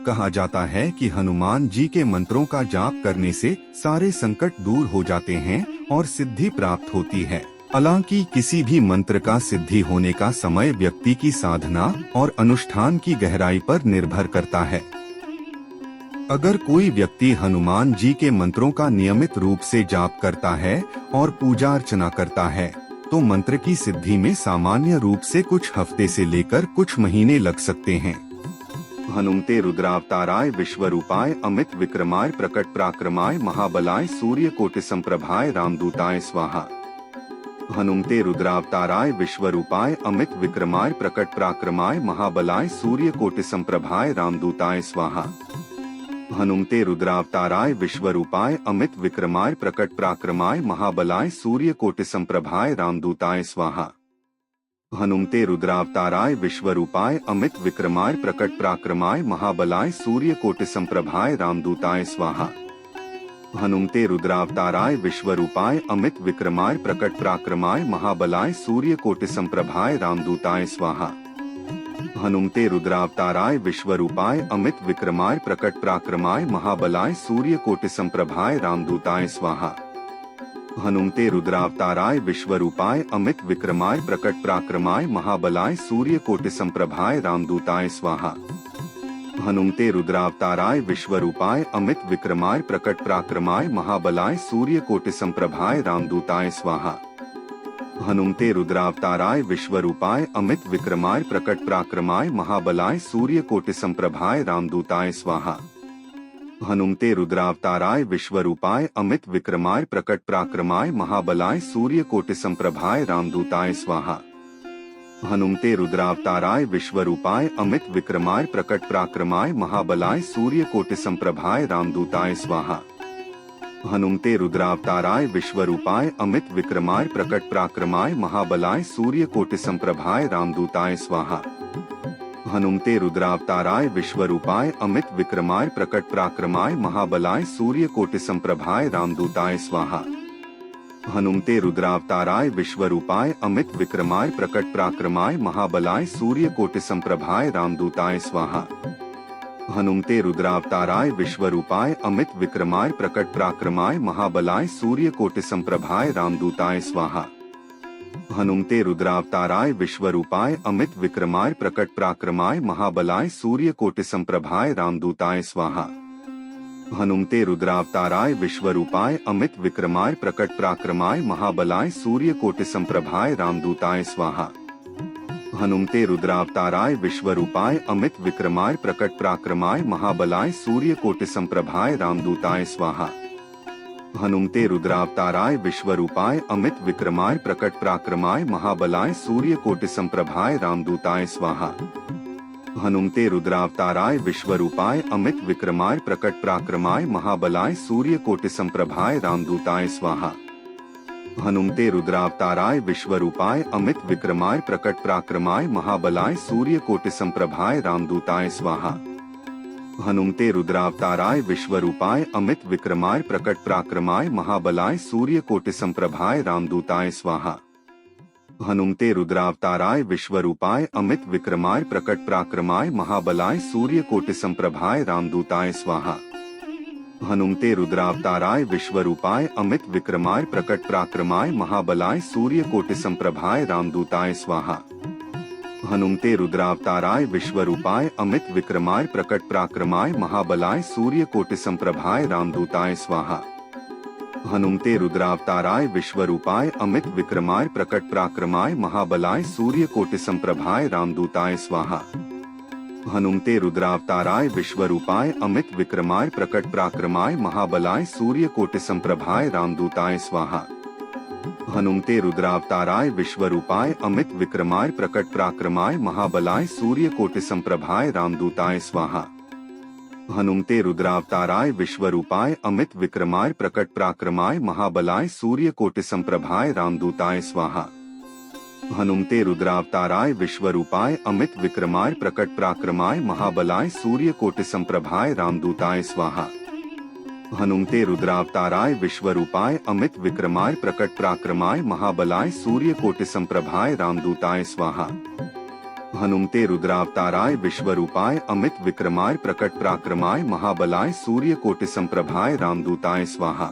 कहा जाता है कि हनुमान जी के मंत्रों का जाप करने से सारे संकट दूर हो जाते हैं और सिद्धि प्राप्त होती है। हालांकि किसी भी मंत्र का सिद्धि होने का समय व्यक्ति की साधना और अनुष्ठान की गहराई पर निर्भर करता है। अगर कोई व्यक्ति हनुमान जी के मंत्रों का नियमित रूप से जाप करता है और पूजा अर्चना करता है तो मंत्र की सिद्धि में सामान्य रूप से कुछ हफ्ते से लेकर कुछ महीने लग सकते हैं। हनुमते रुद्रावताराय विश्वरूपाय अमित विक्रमाय प्रकट पराक्रमाय महाबलाय सूर्य कोटि संप्रभाय रामदूताय स्वाहा। हनुमते रुद्रावताराय विश्वरूपाय अमित विक्रमाय प्रकट पराक्रमाय महाबलाय सूर्य कोटि संप्रभाय रामदूताय स्वाहा। हनुमते रुद्रावताराय विश्वरूपाय अमित विक्रमाय प्रकट पराक्रमाय महाबलाय सूर्य कोटि संप्रभाय रामदूताय स्वाहा। हनुमते रुद्रावताराय विश्वरूपाय अमित विक्रमाय प्रकट पराक्रमाय महाबलाय सूर्य कोटि संप्रभाय रामदूताय स्वाहा। हनुमते रुद्रावताराय विश्वरूपाय अमित विक्रमाय प्रकट पराक्रमाय महाबलाय सूर्य कोटि संप्रभाय रामदूताय स्वाहा। हनुमते रुद्रावताराय विश्वरूपाय अमित विक्रमाय प्रकट पराक्रमाय महाबलाय सूर्य कोटि संप्रभाय रामदूताय स्वाहा। हनुमते रुद्रावताराय विश्वरूपाय अमित विक्रमाय प्रकट पराक्रमाय महाबलाय सूर्य कोटि संप्रभाय रामदूताय स्वाहा। हनुमते रुद्रावताराय विश्वरूपाय अमित विक्रमाय प्रकट पराक्रमाय महाबलाय सूर्य कोटि संप्रभाय रामदूताय स्वाहा। हनुमते रुद्रावताराय विश्वरूपाय अमित विक्रमाय प्रकट पराक्रमाय महाबलाय सूर्य कोटि संप्रभाय रामदूताय स्वाहा। हनुमते रुद्रावताराय विश्वरूपाय अमित विक्रमाय प्रकट पराक्रमाय महाबलाय सूर्य कोटि संप्रभाय रामदूताय स्वाहा। हनुमते रुद्रावताराय विश्वरूपाय अमित विक्रमाय प्रकट पराक्रमाय महाबलाय सूर्य कोटि संप्रभाय रामदूताय स्वाहा। हनुमते रुद्रावताराय विश्वरूपाय अमित विक्रमाय प्रकट पराक्रमाय महाबलाय सूर्य कोटि संप्रभाय रामदूताय स्वाहा। हनुमते रुद्रावताराय विश्वरूपाय अमित विक्रमाय प्रकट पराक्रमाय महाबलाय सूर्य कोटि संप्रभाय रामदूताय स्वाहा। हनुमते रुद्रावताराय विश्वरूपाय अमित विक्रमाय प्रकट पराक्रमाय महाबलाय सूर्य कोटि संप्रभाय रामदूताय स्वाहा। हनुमते रुद्रावताराय विश्वरूपाय अमित विक्रमाय प्रकट पराक्रमाय महाबलाय सूर्य कोटि संप्रभाय रामदूताय स्वाहा। हनुमते रुद्रावताराय विश्वरूपाय अमित विक्रमाय प्रकट पराक्रमाय महाबलाय सूर्य कोटि संप्रभाय रामदूताय स्वाहा। हनुमते रुद्रावताराय विश्वरूपाय अमित विक्रमाय प्रकट पराक्रमाय महाबलाय सूर्य कोटि संप्रभाय रामदूताय स्वाहा। हनुमते रुद्रावताराय विश्वरूपाय अमित विक्रमाय प्रकट पराक्रमाय महाबलाय सूर्य कोटि संप्रभाय रामदूताय स्वाहा। हनुमते रुद्रावताराय विश्वरूपाय अमित विक्रमाय प्रकट पराक्रमाय महाबलाय सूर्य कोटि संप्रभाय रामदूताय स्वाहा। हनुमते रुद्रावताराय विश्वरूपाय अमित विक्रमाय प्रकट पराक्रमाय महाबलाय सूर्य कोटि संप्रभाय रामदूताय स्वाहा। हनुमते रुद्रावताराय विश्वरूपाय अमित विक्रमाय प्रकट पराक्रमाय महाबलाय सूर्य कोटि संप्रभाय रामदूताय स्वाहा। हनुमते रुद्रावताराय विश्वरूपाय अमित विक्रमाय प्रकट पराक्रमाय महाबलाय सूर्य कोटि संप्रभाय रामदूताय स्वाहा। हनुमते रुद्रावताराय विश्वरूपाय अमित विक्रमाय प्रकट पराक्रमाय महाबलाय सूर्य कोटि संप्रभाय रामदूताय स्वाहा। हनुमते रुद्रावताराय विश्वरूपाय अमित विक्रमाय प्रकट पराक्रमाय महाबलाय सूर्य कोटि संप्रभाय रामदूताय स्वाहा। हनुमते रुद्रावताराय विश्वरूपाय अमित विक्रमाय प्रकट पराक्रमाय महाबलाय सूर्य कोटि संप्रभाय रामदूताय स्वाहा। हनुमते रुद्रावताराय विश्वरूपाय अमित विक्रमाय प्रकट पराक्रमाय महाबलाय सूर्य कोटि संप्रभाय रामदूताय स्वाहा। हनुमते रुद्रावताराय विश्वरूपाय अमित विक्रमाय प्रकट पराक्रमाय महाबलाय सूर्य कोटि संप्रभाय रामदूताय स्वाहा। हनुमते रुद्रावताराय विश्वरूपाय अमित विक्रमाय प्रकट पराक्रमाय महाबलाय सूर्य कोटि संप्रभाय रामदूताय स्वाहा। हनुमते रुद्रावताराय विश्वरूपाय अमित विक्रमाय प्रकट पराक्रमाय महाबलाय सूर्य कोटि संप्रभाय रामदूताय स्वाहा। हनुमते रुद्रावताराय विश्वरूपाय अमित विक्रमाय प्रकट पराक्रमाय महाबलाय सूर्य कोटि संप्रभाय रामदूताय स्वाहा। हनुमते रुद्रावताराय विश्वरूपाय अमित विक्रमाय प्रकट पराक्रमाय महाबलाय सूर्य कोटि संप्रभाय रामदूताय स्वाहा। हनुमते रुद्रावताराय विश्वरूपाय अमित विक्रमाय प्रकट पराक्रमाय महाबलाय सूर्यकोटि संप्रभाय रामदूताय स्वाहा।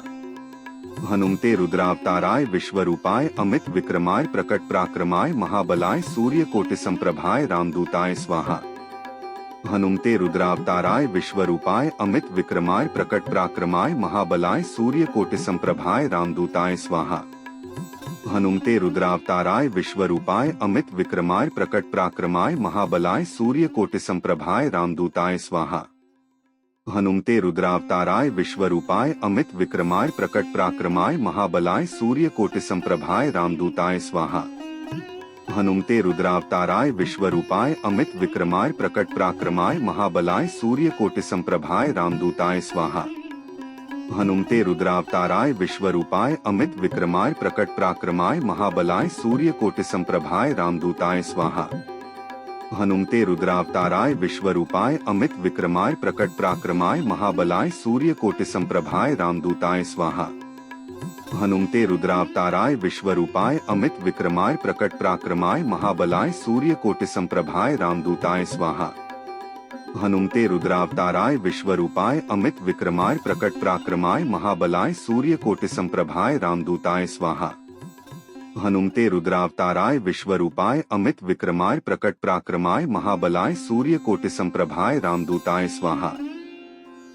हनुमते रुद्रावताराय विश्वरूपाय अमित विक्रमाय प्रकट पराक्रमाय महाबलाय सूर्यकोटि संप्रभाय रामदूताय स्वाहा। हनुमते रुद्रावताराय विश्वरूपाय अमित विक्रमाय प्रकट पराक्रमाय महाबलाय सूर्यकोटि संप्रभाय रामदूताय स्वाहा। हनुमते रुद्रावताराय विश्वरूपाय अमित विक्रमाय प्रकट पराक्रमाय महाबलाय सूर्यकोटि संप्रभाय रामदूताय स्वाहा। हनुमते रुद्रावताराय विश्वरूपाय अमित विक्रमाय प्रकट पराक्रमाय महाबलाय सूर्यकोटि संप्रभाय रामदूताय स्वाहा। हनुमते रुद्रावताराय विश्वरूपाय अमित विक्रमाय प्रकट पराक्रमाय महाबलाय सूर्यकोटि संप्रभाय रामदूताय स्वाहा। हनुमते रुद्रावताराय विश्वरूपाय अमित विक्रमाय प्रकट पराक्रमाय महाबलाय सूर्यकोटि संप्रभाय रामदूताय स्वाहा। हनुमते रुद्रावताराय विश्वरूपाय अमित विक्रमाय प्रकट पराक्रमाय महाबलाय सूर्यकोटि संप्रभाय रामदूताय स्वाहा। हनुमते रुद्रावताराय विश्वरूपाय अमित विक्रमाय प्रकट पराक्रमाय महाबलाय सूर्यकोटि संप्रभाय रामदूताय स्वाहा। हनुमते रुद्रावताराय विश्वरूपाय अमित विक्रमाय प्रकट पराक्रमाय महाबलाय सूर्यकोटि संप्रभाय रामदूताय स्वाहा। हनुमते रुद्रावताराय विश्वरूपाय अमित विक्रमाय प्रकट पराक्रमाय महाबलाय सूर्यकोटि संप्रभाय रामदूताय स्वाहा।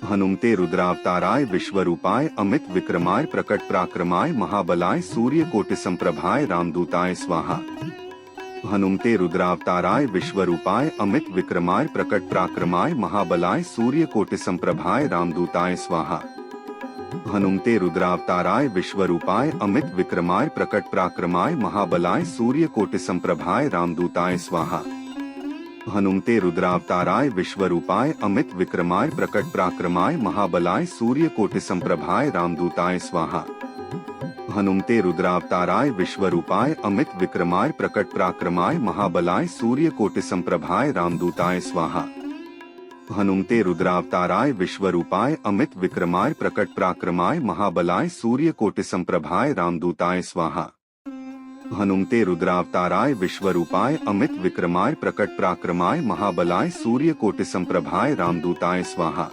हनुमते रुद्रावताराय विश्वरूपाय अमित विक्रमाय प्रकट पराक्रमाय महाबलाय सूर्यकोटि संप्रभाय रामदूताय स्वाहा। हनुमते रुद्रावताराय विश्वरूपाय अमित विक्रमाय प्रकट पराक्रमाय महाबलाय सूर्यकोटि संप्रभाय रामदूताय स्वाहा। हनुमते रुद्रावताराय विश्वरूपाय अमित विक्रमाय प्रकट पराक्रमाय महाबलाय सूर्यकोटि संप्रभाय रामदूताय स्वाहा। हनुमते रुद्रावताराय विश्वरूपाय अमित विक्रमाय प्रकट पराक्रमाय महाबलाय सूर्यकोटि संप्रभाय रामदूताय स्वाहा। हनुमते रुद्रावताराय विश्वरूपाय अमित विक्रमाय प्रकट पराक्रमाय महाबलाय सूर्यकोटि संप्रभाय रामदूताय स्वाहा। हनुमते रुद्रावताराय विश्वरूपाय अमित विक्रमाय प्रकट पराक्रमाय महाबलाय सूर्यकोटि संप्रभाय रामदूताय स्वाहा। हनुमते रुद्रावताराय विश्वरूपाय अमित विक्रमाय प्रकट पराक्रमाय महाबलाय सूर्यकोटि संप्रभाय रामदूताय स्वाहा।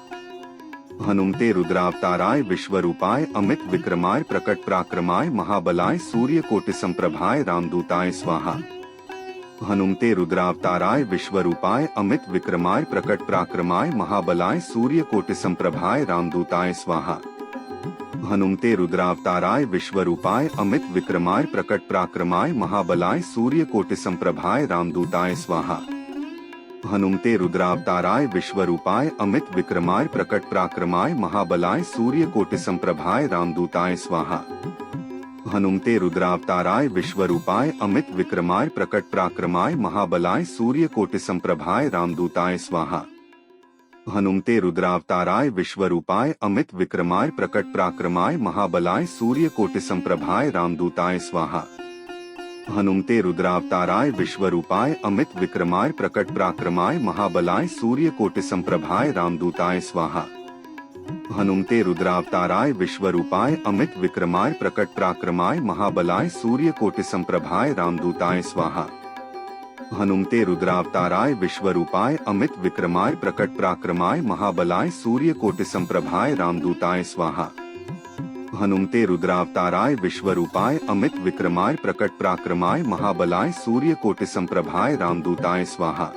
हनुमते रुद्रावताराय विश्वरूपाय अमित विक्रमाय प्रकट पराक्रमाय महाबलाय सूर्यकोटि संप्रभाय रामदूताय स्वाहा। हनुमते रुद्रावताराय विश्वरूपाय अमित विक्रमाय प्रकट पराक्रमाय महाबलाय सूर्यकोटि संप्रभाय रामदूताय स्वाहा। हनुमते रुद्रावताराय विश्वरूपाय अमित विक्रमाय प्रकट पराक्रमाय महाबलाय सूर्यकोटि संप्रभाय रामदूताय स्वाहा। हनुमते रुद्रावताराय विश्वरूपाय अमित विक्रमाय प्रकट पराक्रमाय महाबलाय सूर्यकोटि संप्रभाय रामदूताय स्वाहा। हनुमते रुद्रावताराय विश्वरूपाय अमित विक्रमाय प्रकट पराक्रमाय महाबलाय सूर्यकोटि संप्रभाय रामदूताय स्वाहा। हनुमते रुद्रावताराय विश्वरूपाय अमित विक्रमाय प्रकट पराक्रमाय महाबलाय सूर्यकोटि संप्रभाय रामदूताय स्वाहा। हनुमते रुद्रावताराय विश्वरूपाय अमित विक्रमाय प्रकट पराक्रमाय महाबलाय सूर्यकोटि संप्रभाय रामदूताय स्वाहा। हनुमते रुद्रावताराय विश्वरूपाय अमित विक्रमाय प्रकट पराक्रमाय महाबलाय सूर्यकोटि संप्रभाय रामदूताय स्वाहा। हनुमते रुद्रावताराय विश्वरूपाय अमित विक्रमाय प्रकट पराक्रमाय महाबलाय सूर्यकोटि संप्रभाय रामदूताय स्वाहा। हनुमते रुद्रावताराय विश्वरूपाय अमित विक्रमाय प्रकट पराक्रमाय महाबलाय सूर्यकोटि संप्रभाय रामदूताय स्वाहा।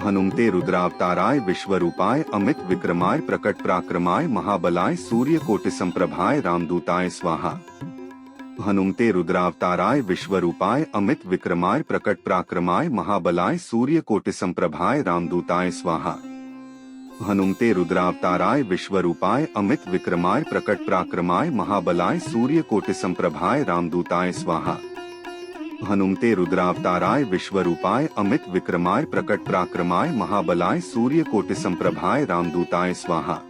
हनुमते रुद्रावताराय विश्वरूपाय अमित विक्रमाय प्रकट पराक्रमाय महाबलाय सूर्यकोटि संप्रभाय रामदूताय स्वाहा। हनुमते रुद्रावताराय विश्वरूपाय अमित विक्रमाय प्रकट पराक्रमाय महाबलाय सूर्यकोटि संप्रभाय रामदूताय स्वाहा। हनुमते रुद्रावताराय विश्वरूपाय अमित विक्रमाय प्रकट पराक्रमाय महाबलाय सूर्यकोटि संप्रभाय रामदूताय स्वाहा। हनुमते रुद्रावताराय विश्वरूपाय अमित विक्रमाय प्रकट पराक्रमाय महाबलाय सूर्यकोटि संप्रभाय रामदूताय स्वाहा।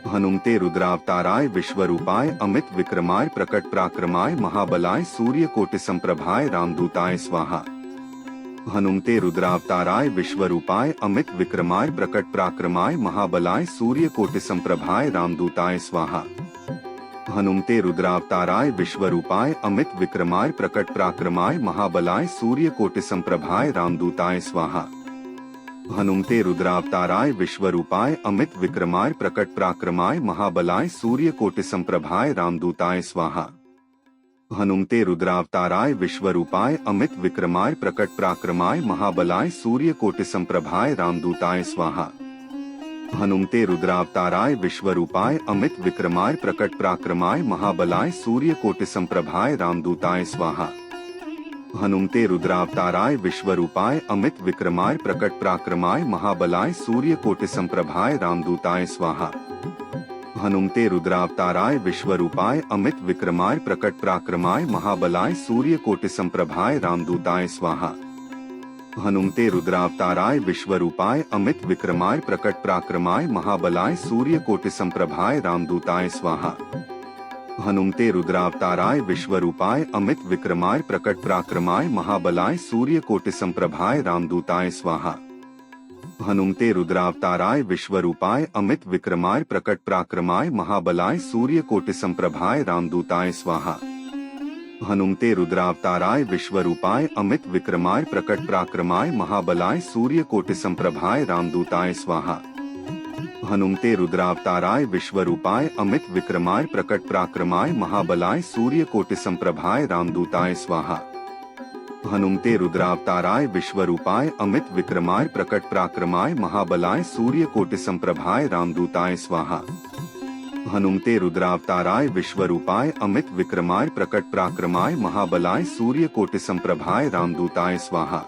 हनुमते रुद्रावताराय विश्वरूपाय अमित विक्रमाय प्रकट पराक्रमाय महाबलाय सूर्यकोटि संप्रभाय रामदूताय स्वाहा। हनुमते रुद्रावताराय विश्वरूपाय अमित विक्रमाय प्रकट पराक्रमाय महाबलाय सूर्यकोटि संप्रभाय रामदूताय स्वाहा। हनुमते रुद्रावताराय विश्वरूपाय अमित विक्रमाय प्रकट पराक्रमाय महाबलाय सूर्यकोटि संप्रभाय रामदूताय स्वाहा। हनुमते रुद्रावताराय विश्वरूपाय अमित विक्रमाय प्रकट पराक्रमाय महाबलाय सूर्यकोटि संप्रभाय रामदूताय स्वाहा। हनुमते रुद्रावताराय विश्वरूपाय अमित विक्रमाय प्रकट पराक्रमाय महाबलाय सूर्यकोटि संप्रभाय रामदूताय स्वाहा। हनुमते रुद्रावताराय विश्वरूपाय अमित विक्रमाय प्रकट पराक्रमाय महाबलाय सूर्यकोटि संप्रभाय रामदूताय स्वाहा। हनुमते रुद्रावताराय विश्वरूपाय अमित विक्रमाय प्रकट पराक्रमाय महाबलाय सूर्यकोटि संप्रभाय रामदूताय स्वाहा। हनुमते रुद्रावताराय विश्वरूपाय अमित विक्रमाय प्रकट पराक्रमाय महाबलाय सूर्यकोटि संप्रभाय रामदूताय स्वाहा। हनुमते रुद्रावताराय विश्वरूपाय अमित विक्रमाय प्रकट पराक्रमाय महाबलाय सूर्यकोटि संप्रभाय रामदूताय स्वाहा। हनुमते रुद्रावताराय विश्वरूपाय अमित विक्रमाय प्रकट पराक्रमाय महाबलाय सूर्यकोटि संप्रभाय रामदूताय स्वाहा। हनुमते रुद्रावताराय विश्वरूपाय अमित विक्रमाय प्रकट पराक्रमाय महाबलाय सूर्यकोटि संप्रभाय रामदूताय स्वाहा। हनुमते रुद्रावताराय विश्वरूपाय अमित विक्रमाय प्रकट पराक्रमाय महाबलाय सूर्यकोटि संप्रभाय रामदूताय स्वाहा। हनुमते रुद्रावताराय विश्वरूपाय अमित विक्रमाय प्रकट पराक्रमाय महाबलाय सूर्यकोटि संप्रभाय रामदूताय स्वाहा। हनुमते रुद्रावताराय विश्वरूपाय अमित विक्रमाय प्रकट पराक्रमाय महाबलाय सूर्यकोटि संप्रभाय रामदूताय स्वाहा। हनुमते रुद्रावताराय विश्वरूपाय अमित विक्रमाय प्रकट पराक्रमाय महाबलाय सूर्यकोटि संप्रभाय रामदूताय स्वाहा।